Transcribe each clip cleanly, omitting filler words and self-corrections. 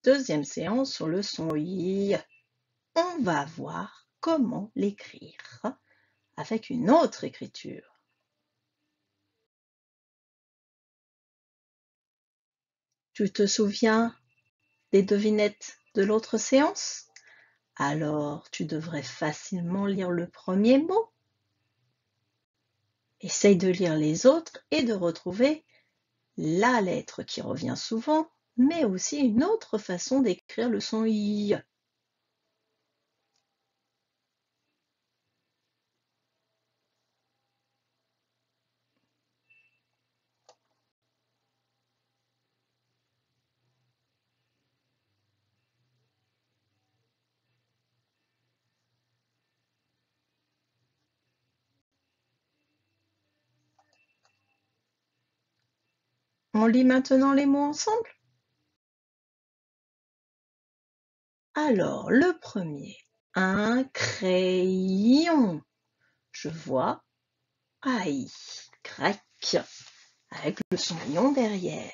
deuxième séance sur le son I. On va voir comment l'écrire avec une autre écriture. Tu te souviens des devinettes de l'autre séance? Alors, tu devrais facilement lire le premier mot. Essaye de lire les autres et de retrouver la lettre qui revient souvent, mais aussi une autre façon d'écrire le son I. On lit maintenant les mots ensemble? Alors, le premier, un crayon. Je vois aïe, grec, avec le son ion derrière.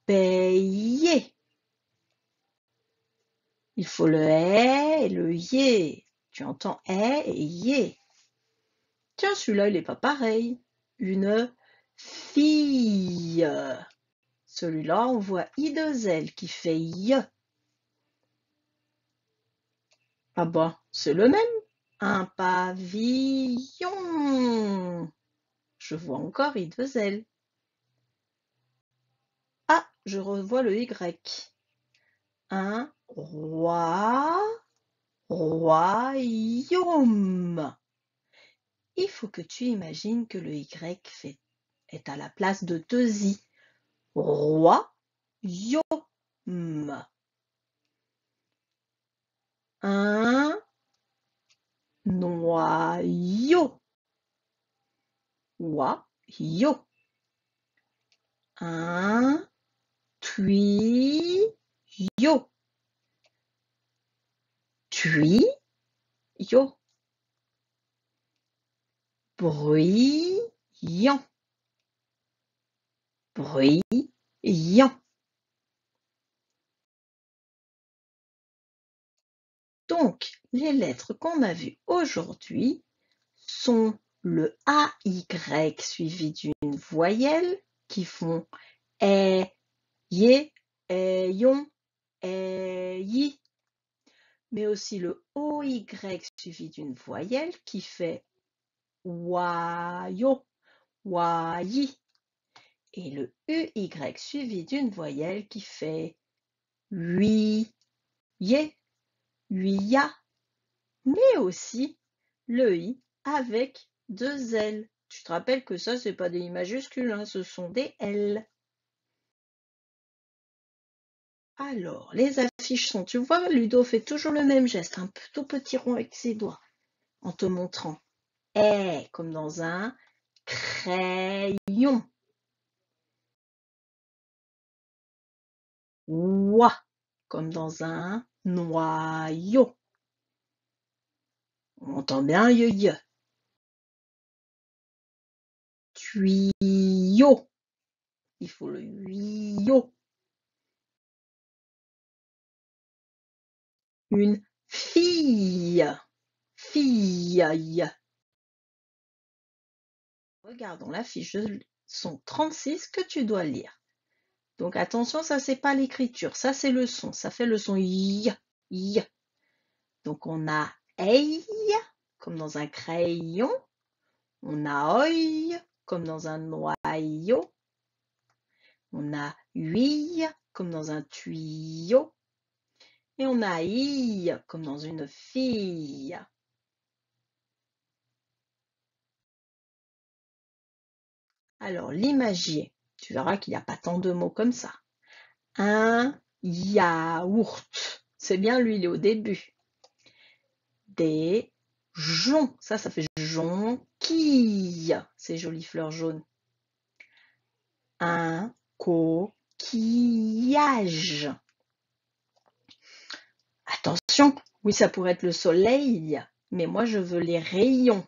Payer. Il faut le et le yé. Tu entends et yé. Tiens, celui-là, il n'est pas pareil. Une fille. Celui-là, on voit I2L qui fait y. Ah bah, c'est le même. Un pavillon. Je vois encore I2L. Ah, je revois le Y. Un roi, royaume. Il faut que tu imagines que le Y est à la place de deux I. Royaume. Un noyau. Noyau. Un tuyau. Tuyau. Bruyant. Bruyant. Donc, les lettres qu'on a vues aujourd'hui sont le AY suivi d'une voyelle qui font yé, yon, yi, mais aussi le OY suivi d'une voyelle qui fait wayo, wayi, et le UY suivi d'une voyelle qui fait yé, huya, mais aussi le I avec deux L. Tu te rappelles que ça, c'est pas des I majuscules, hein, ce sont des L. Alors, les affiches sont, tu vois, Ludo fait toujours le même geste, un tout petit rond avec ses doigts, en te montrant. Comme dans un crayon. Oie, comme dans un noyau. On entend bien ye. Tuyau. Il faut le tuyau. Une fille. Fille. Regardons la fiche de son 36 que tu dois lire. Donc attention, ça c'est pas l'écriture, ça c'est le son, ça fait le son y. Donc on a ei comme dans un crayon, on a oi comme dans un noyau, on a ui comme dans un tuyau, et on a i comme dans une fille. Alors l'imagier, tu verras qu'il n'y a pas tant de mots comme ça. Un yaourt, c'est bien lui, il est au début. Des joncs, ça fait jonquille, ces jolies fleurs jaunes. Un coquillage. Attention, oui, ça pourrait être le soleil, mais moi je veux les rayons.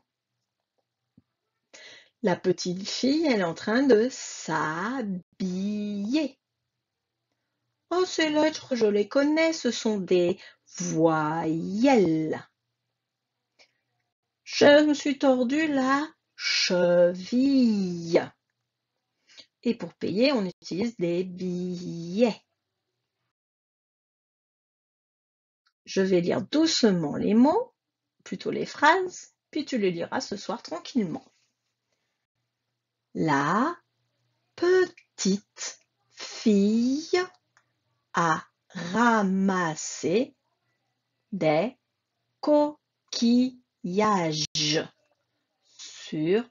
La petite fille, elle est en train de s'habiller. Oh, ces lettres, je les connais, ce sont des voyelles. Je me suis tordu la cheville. Et pour payer, on utilise des billets. Je vais lire doucement les mots, plutôt les phrases, puis tu les liras ce soir tranquillement. La petite fille a ramassé des coquillages sur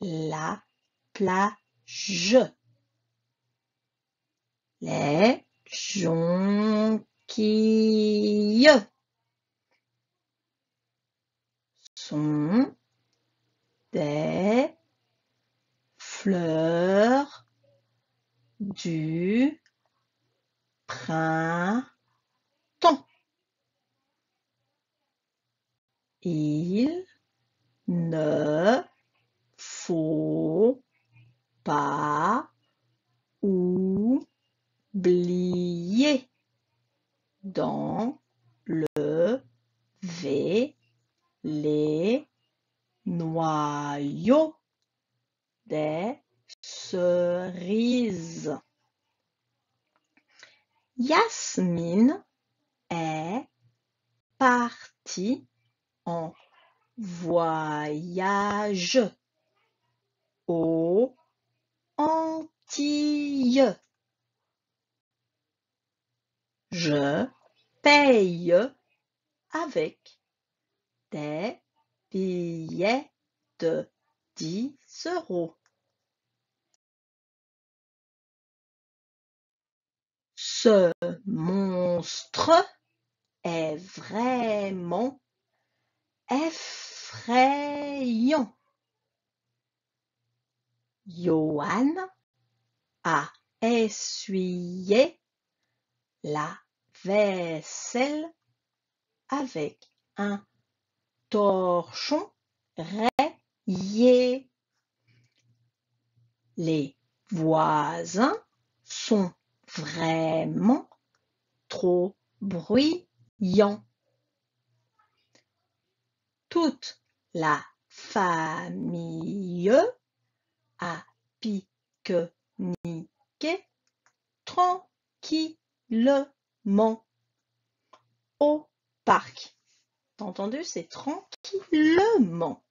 la plage. Les jonquilles sont des fleurs du printemps. Il ne faut pas oublier d'enlever les noyaux des cerises. Yasmine est partie en voyage aux Antilles. Je paye avec des billets de 10 €. Ce monstre est vraiment effrayant. Johan a essuyé la vaisselle avec un torchon rayé. Les voisins sont vraiment trop bruyants. Toute la famille a pique-niqué tranquillement au parc. T'as entendu? C'est tranquillement.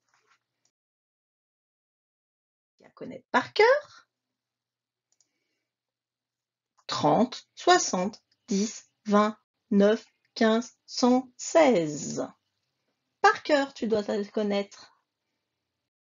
Tu vas connaître par cœur. 30, 60, 10, 20, 9, 15, 116. Par cœur, tu dois te connaître.